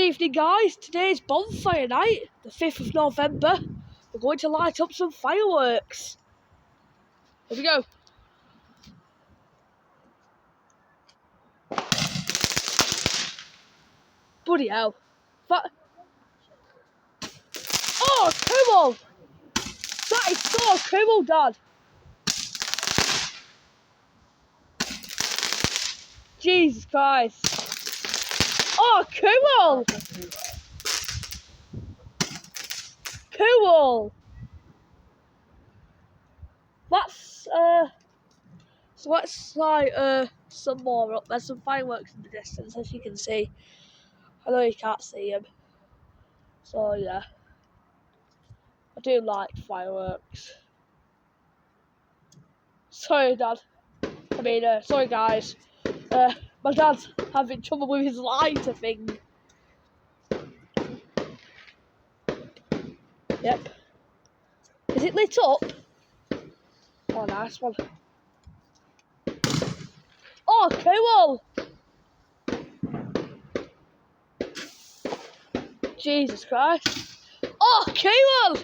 evening, guys. Today is Bonfire night, the 5th of November. We're going to light up some fireworks. Here we go. Bloody hell. Oh, cool! That is so cool, Dad. Jesus Christ. Oh, cool! Cool! That's, so let's light some more up. There's some fireworks in the distance, as you can see. I know you can't see them. So, yeah. I do like fireworks. Sorry, Dad. Sorry, guys. My dad's having trouble with his lighter thing. Yep. Is it lit up? Oh, nice one. Oh, cool! Jesus Christ. Oh, cool!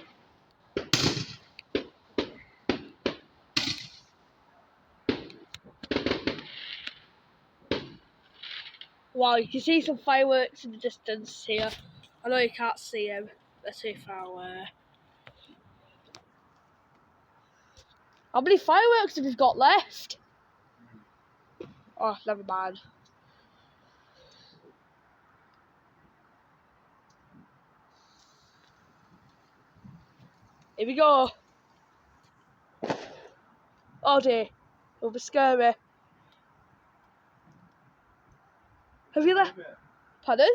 Wow, you can see some fireworks in the distance here. I know you can't see them. Let's see if I'll... How many fireworks have you got left? Oh, never mind. Here we go. Oh dear. It'll be scary. Have you left? Pardon?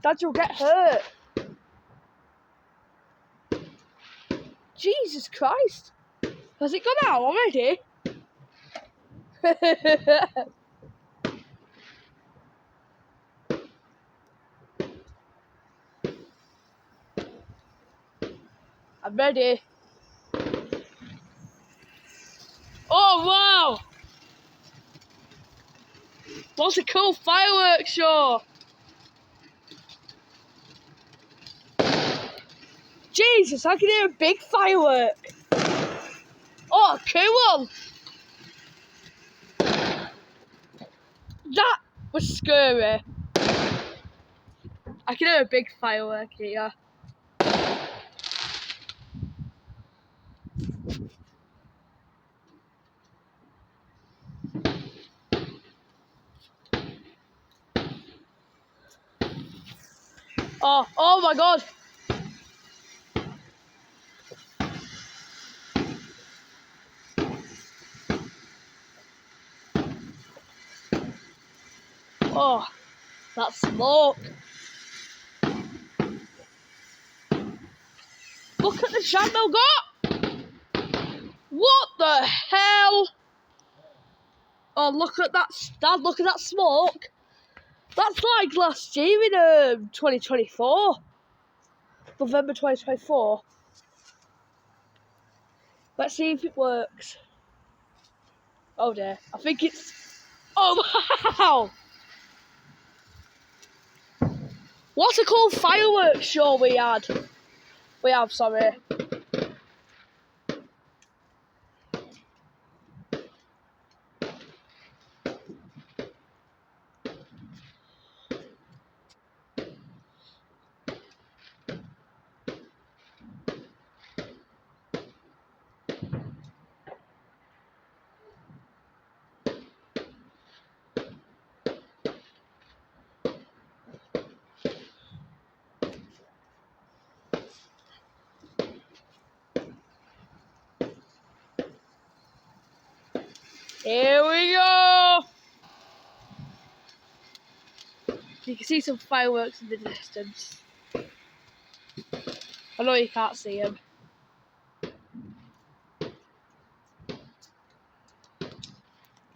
Dad, you'll get hurt. Jesus Christ. Has it gone out already? I'm ready. Oh, wow. What a cool fireworks show. Jesus, I can hear a big firework. Oh, cool. That was scary. I can hear a big firework here. Oh my God. Oh, that smoke. Look at the channel got. What the hell? Oh, look at that, Dad, look at that smoke. That's like last year in 2024. November 2024. Let's see if it works. Oh dear, I think it's... Oh wow! What a cool fireworks show we have, sorry. Here we go! You can see some fireworks in the distance. I know you can't see them.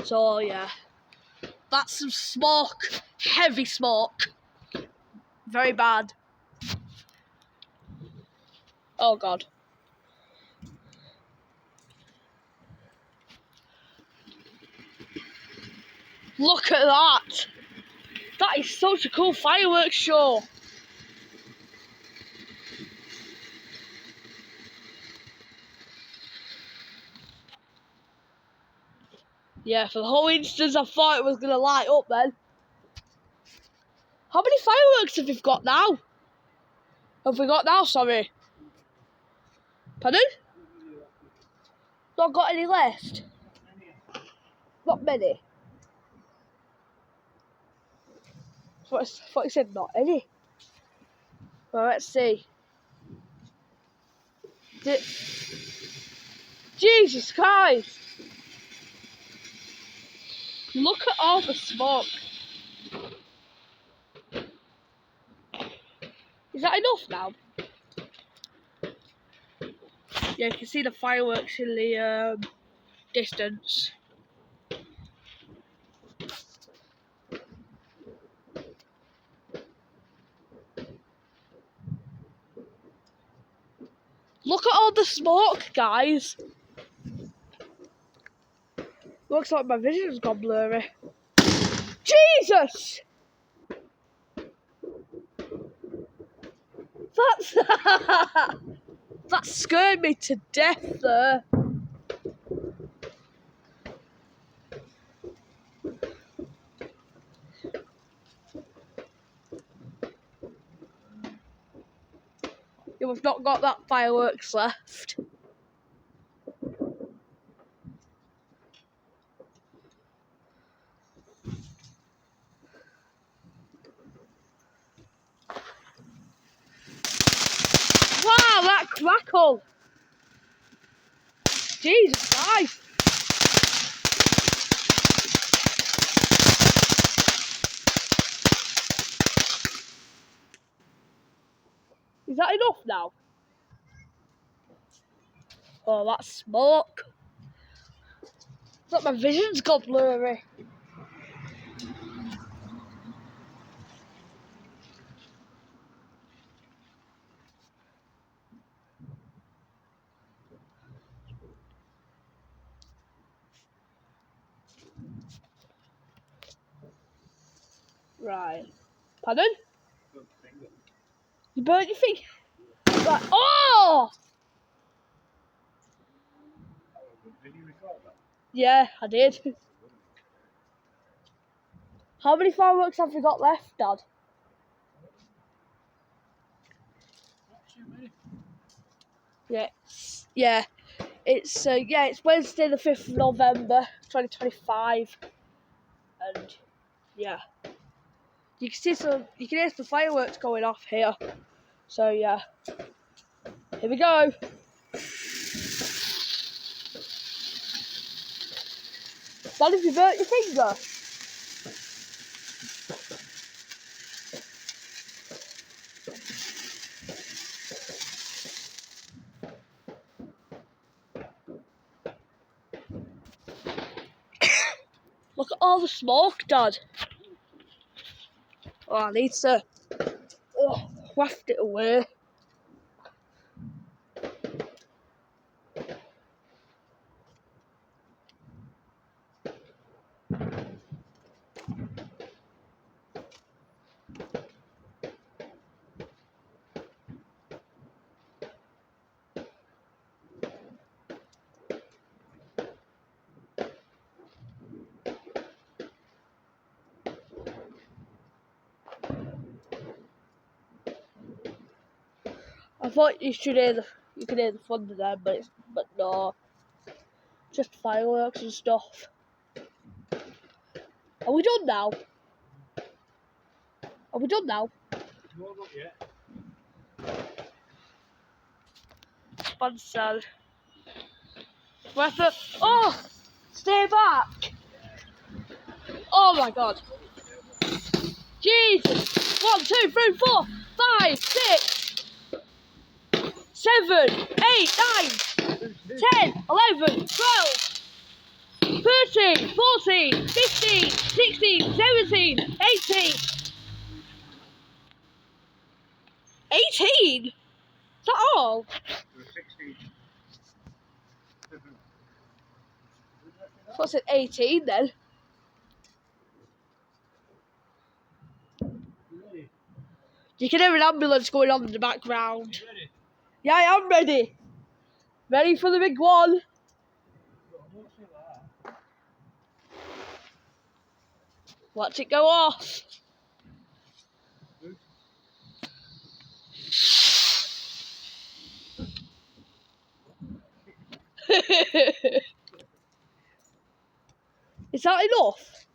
So yeah, that's some smoke, heavy smoke, very bad. Oh God. Look at that. That is such a cool fireworks show. Yeah, for the whole instance I thought it was going to light up then. How many fireworks have we got now? Sorry. Pardon? Not got any left? Not many? I thought you said not any. Well, let's see. Jesus Christ! Look at all the smoke. Is that enough now? Yeah, you can see the fireworks in the distance. Look at all the smoke, guys. Looks like my vision's gone blurry. Jesus! That's that scared me to death there. We've not got that fireworks left. Wow, that crackle! Jesus Christ! Is that enough now? Oh, that smoke! Look, my vision's got blurry. Right. Pardon? You burnt your finger? Right. Oh! Did you record that? Yeah, I did. How many fireworks have we got left, Dad? Not too many. Yeah. It's Wednesday the 5th of November, 2025. And yeah. You can hear some fireworks going off here. So yeah. Here we go. Dad, have you burnt your finger? Look at all the smoke, Dad. Oh, I need to waft it away. I thought you could hear the thunder there, but no, just fireworks and stuff. Are we done now? No, not yet. Sponsored. Oh, stay back! Oh my God! Jesus! 1, 2, 3, 4, 5, 6, 7, 8, 9, 10, 11, 12, 13, 14, 15, 16, 17, 18. 18? that all? There were 16. What's it, 18 then? You ready? You can hear an ambulance going on in the background. You ready? Yeah, I am ready. Ready for the big one. Well, don't say that. Watch it go off. Good. Is that enough?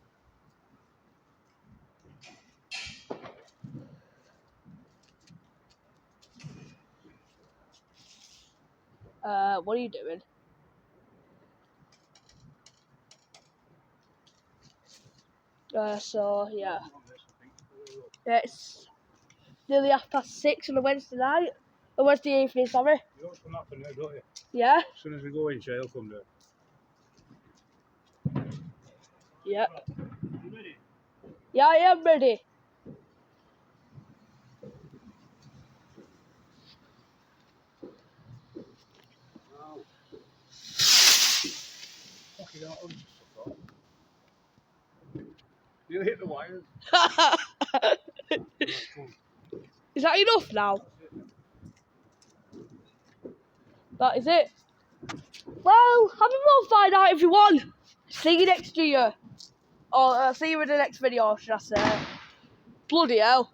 What are you doing? So yeah. It's nearly 6:30 on a Wednesday night. A Wednesday evening, sorry. You know what's going to happen now, don't you? Yeah? As soon as we go in, Shay'll come down. Yep. You ready? Yeah, I am ready. Wow. Fucking hell, I'm just so cold. You hit the wires. Is that enough now? That is it. Well, have a bonfire night, everyone. See you next year. Or see you in the next video, should I say. Bloody hell.